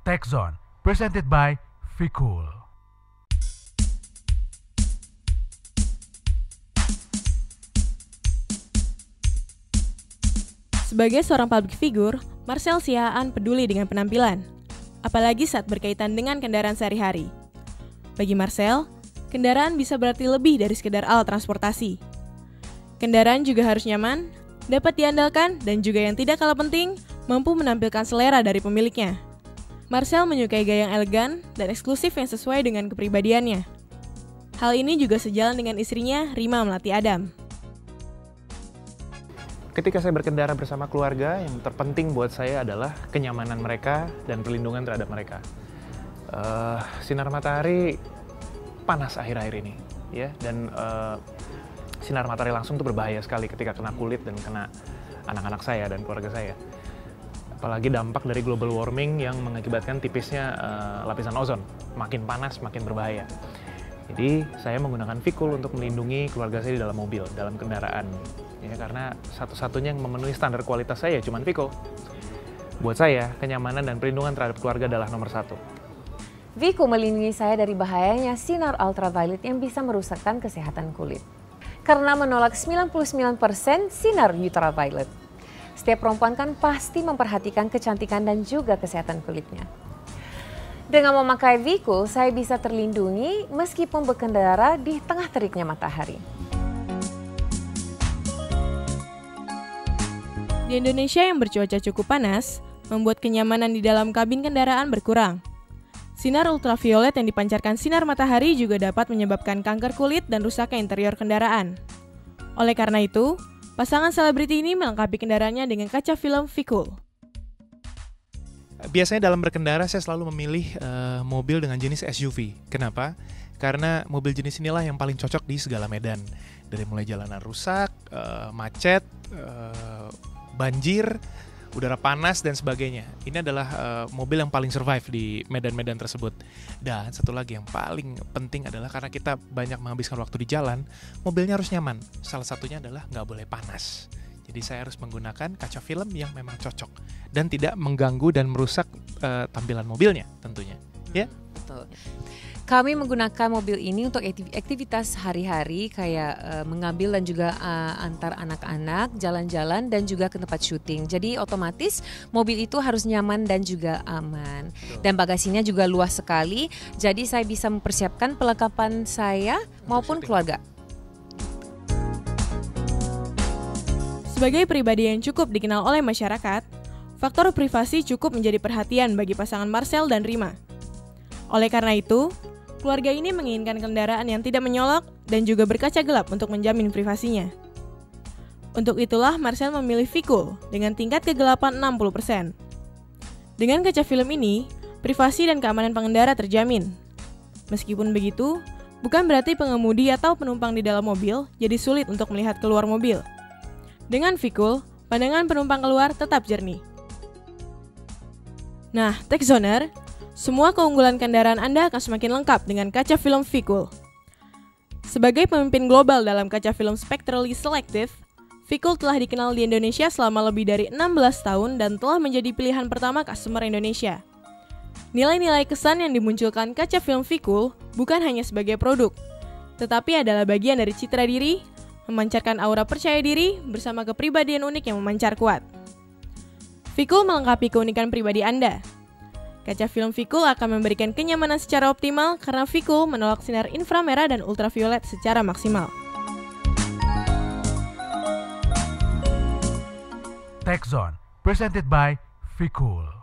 Tech Zone, presented by Vikul. Sebagai seorang public figure, Marcel Siahaan peduli dengan penampilan, apalagi saat berkaitan dengan kendaraan sehari-hari. Bagi Marcel, kendaraan bisa berarti lebih dari sekedar alat transportasi. Kendaraan juga harus nyaman, dapat diandalkan, dan juga yang tidak kalah penting, mampu menampilkan selera dari pemiliknya. Marcel menyukai gaya yang elegan dan eksklusif yang sesuai dengan kepribadiannya. Hal ini juga sejalan dengan istrinya, Rima Melati Adam. Ketika saya berkendara bersama keluarga, yang terpenting buat saya adalah kenyamanan mereka dan perlindungan terhadap mereka. Sinar matahari panas akhir-akhir ini, ya, dan sinar matahari langsung itu berbahaya sekali ketika kena kulit dan kena anak-anak saya dan keluarga saya. Apalagi dampak dari global warming yang mengakibatkan tipisnya lapisan ozon, makin panas, makin berbahaya. Jadi saya menggunakan Vikul untuk melindungi keluarga saya di dalam mobil, dalam kendaraan. Ya, karena satu-satunya yang memenuhi standar kualitas saya cuma Vikul. Buat saya, kenyamanan dan perlindungan terhadap keluarga adalah nomor satu. Vikul melindungi saya dari bahayanya sinar ultraviolet yang bisa merusakkan kesehatan kulit. Karena menolak 99% sinar ultraviolet. Setiap perempuan kan pasti memperhatikan kecantikan dan juga kesehatan kulitnya. Dengan memakai Vikul, saya bisa terlindungi meskipun berkendara di tengah teriknya matahari. Di Indonesia yang bercuaca cukup panas, membuat kenyamanan di dalam kabin kendaraan berkurang. Sinar ultraviolet yang dipancarkan sinar matahari juga dapat menyebabkan kanker kulit dan rusaknya interior kendaraan. Oleh karena itu, pasangan selebriti ini melengkapi kendaraannya dengan kaca film Vikul. Biasanya dalam berkendara saya selalu memilih mobil dengan jenis SUV. Kenapa? Karena mobil jenis inilah yang paling cocok di segala medan. Dari mulai jalanan rusak, macet, banjir, udara panas, dan sebagainya. Ini adalah mobil yang paling survive di medan-medan tersebut. Dan satu lagi yang paling penting adalah karena kita banyak menghabiskan waktu di jalan, mobilnya harus nyaman. Salah satunya adalah nggak boleh panas. Jadi saya harus menggunakan kaca film yang memang cocok dan tidak mengganggu dan merusak tampilan mobilnya tentunya. Ya. Betul. Kami menggunakan mobil ini untuk aktivitas hari-hari kayak mengambil dan juga antar anak-anak, jalan-jalan dan juga ke tempat syuting. Jadi otomatis mobil itu harus nyaman dan juga aman. Dan bagasinya juga luas sekali, jadi saya bisa mempersiapkan perlengkapan saya maupun keluarga. Sebagai pribadi yang cukup dikenal oleh masyarakat, faktor privasi cukup menjadi perhatian bagi pasangan Marcel dan Rima. Oleh karena itu, keluarga ini menginginkan kendaraan yang tidak menyolok dan juga berkaca gelap untuk menjamin privasinya. Untuk itulah Marcel memilih Vikul dengan tingkat kegelapan 60%. Dengan kaca film ini, privasi dan keamanan pengendara terjamin. Meskipun begitu, bukan berarti pengemudi atau penumpang di dalam mobil jadi sulit untuk melihat keluar mobil. Dengan Vikul, pandangan penumpang keluar tetap jernih. Nah, Tech Zoner, semua keunggulan kendaraan Anda akan semakin lengkap dengan kaca film Vikul. Sebagai pemimpin global dalam kaca film spectrally selective, Vikul telah dikenal di Indonesia selama lebih dari 16 tahun dan telah menjadi pilihan pertama customer Indonesia. Nilai-nilai kesan yang dimunculkan kaca film Vikul bukan hanya sebagai produk, tetapi adalah bagian dari citra diri, memancarkan aura percaya diri bersama kepribadian unik yang memancar kuat. Vikul melengkapi keunikan pribadi Anda. Kaca film Vikul akan memberikan kenyamanan secara optimal karena Vikul menolak sinar inframerah dan ultraviolet secara maksimal. Tech Zone, presented by Vikul.